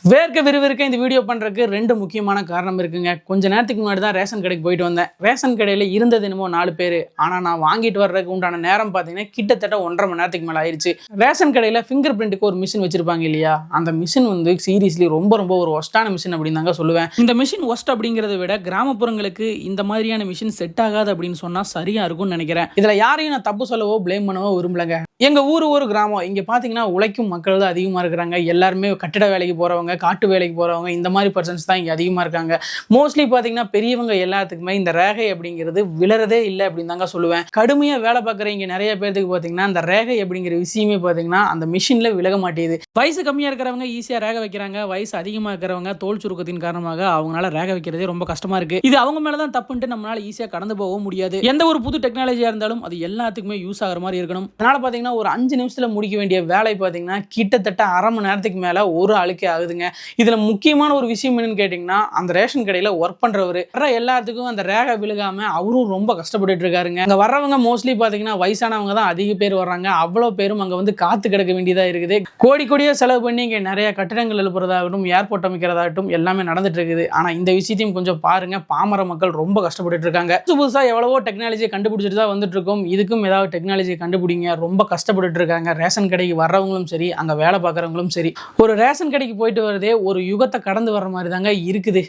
வேர்க்க விறுவிறுக்க இந்த வீடியோ பண்ணுறதுக்கு ரெண்டு முக்கியமான காரணம் இருக்குங்க. கொஞ்ச நேரத்துக்கு முன்னாடி தான் ரேஷன் கடைக்கு போயிட்டு வந்தேன். ரேஷன் கடையில் இருந்தது என்னமோ 4 பேர். ஆனால் நான் வாங்கிட்டு வர்றதுக்கு உண்டான நேரம் பார்த்தீங்கன்னா கிட்டத்தட்ட 1.5 மணி நேரத்துக்கு மேலே ஆயிடுச்சு. ரேஷன் கடையில் ஃபிங்கர் பிரிண்ட்டுக்கு ஒரு மிஷின் வச்சிருப்பாங்க இல்லையா, அந்த மிஷின் வந்து சீரியஸ்லி ரொம்ப ஒரு ஒஸ்டான மிஷின் அப்படின்னு தாங்க சொல்லுவேன். இந்த மிஷின் ஒஸ்ட் அப்படிங்கிறத விட கிராமப்புறங்களுக்கு இந்த மாதிரியான மிஷின் செட் ஆகாது அப்படின்னு சொன்னால் சரியா இருக்கும்னு நினைக்கிறேன். இதில் யாரையும் நான் தப்பு சொல்லவோ ப்ளேம் பண்ணவோ விரும்பலங்க. எங்கள் ஊர் ஒரு கிராமம். இங்கே பார்த்தீங்கன்னா உழைக்கும் மக்கள் தான் அதிகமாக இருக்கிறாங்க. எல்லாருமே கட்டிட வேலைக்கு போகிறவங்க, காட்டு வேலைக்கு போகிறவங்க, இந்த மாதிரி பர்சன்ஸ் தான் இங்கே அதிகமாக இருக்காங்க. மோஸ்ட்லி பார்த்தீங்கன்னா பெரியவங்க எல்லாத்துக்குமே இந்த ரேகை அப்படிங்கிறது விழறதே இல்லை அப்படின்னு தாங்க சொல்லுவேன். கடுமையாக வேலை பார்க்குற இங்கே நிறைய பேருக்கு பார்த்தீங்கன்னா இந்த ரேகை அப்படிங்கிற விஷயமே பார்த்தீங்கன்னா அந்த மிஷினில் விலக மாட்டேது. வயசு கம்மியாக இருக்கிறவங்க ஈஸியாக ரேகை வைக்கிறாங்க. வயசு அதிகமாக இருக்கிறவங்க தோல் சுருக்கத்தின் காரணமாக அவங்களால ரேகை வைக்கிறதே ரொம்ப கஷ்டமாக இருக்குது. இது அவங்க மேலே தான் தப்புன்ட்டு நம்மளால ஈஸியாக கடந்து போகவும் முடியாது. எந்த ஒரு புது டெக்னாலஜியாக இருந்தாலும் அது எல்லாத்துக்குமே யூஸ் ஆகிற மாதிரி இருக்கணும். அதனால் பார்த்தீங்கன்னா ஒரு 5 நிமிஷத்தில் முடிக்க வேண்டிய வேலை பார்த்தீங்கன்னா கிட்டத்தட்ட அரை மணி நேரத்துக்கு மேலே ஒரு ஆளுக்கே ஆகுதுங்க. இதில் முக்கியமான ஒரு விஷயம் என்னன்னு கேட்டிங்கன்னா, அந்த ரேஷன் கடையில் ஒர்க் பண்ணுறவர் எல்லாத்துக்கும் அந்த ரேகை விழுகாமல் அவரும் ரொம்ப கஷ்டப்பட்டு இருக்காருங்க. அங்கே வர்றவங்க மோஸ்ட்லி பார்த்தீங்கன்னா வயசானவங்க தான் அதிக பேர் வர்றாங்க. அவ்வளோ பேரும் அங்கே வந்து காத்து கிடக்க வேண்டியதாக இருக்குது. கோடியாக செலவு பண்ணி இங்கே நிறைய கட்டிடங்கள் எழுப்புறதாகட்டும், ஏர்போர்ட் அமைக்கிறதாகட்டும் எல்லாமே நடந்துட்டு இருக்குது. ஆனால் இந்த விஷயத்தையும் கொஞ்சம் பாருங்க, பாமர மக்கள் ரொம்ப கஷ்டப்பட்டு இருக்காங்க. புதுசாக எவ்வளவோ டெக்னாலஜியை கண்டுபிடிச்சிட்டு தான் வந்துட்டு இருக்கோம். இதுக்கும் ஏதாவது டெக்னாலஜியை கண்டுபிடிங்க. ரொம்ப கஷ்டப்பட்டு இருக்காங்க. ரேஷன் கடைக்கு வர்றவங்களும் சரி, அங்கே வேலை பார்க்குறவங்களும் சரி. ஒரு ரேஷன் கடைக்கு போயிட்டு வரதே ஒரு யுகத்தை கடந்து வர்ற மாதிரி தாங்க இருக்குது.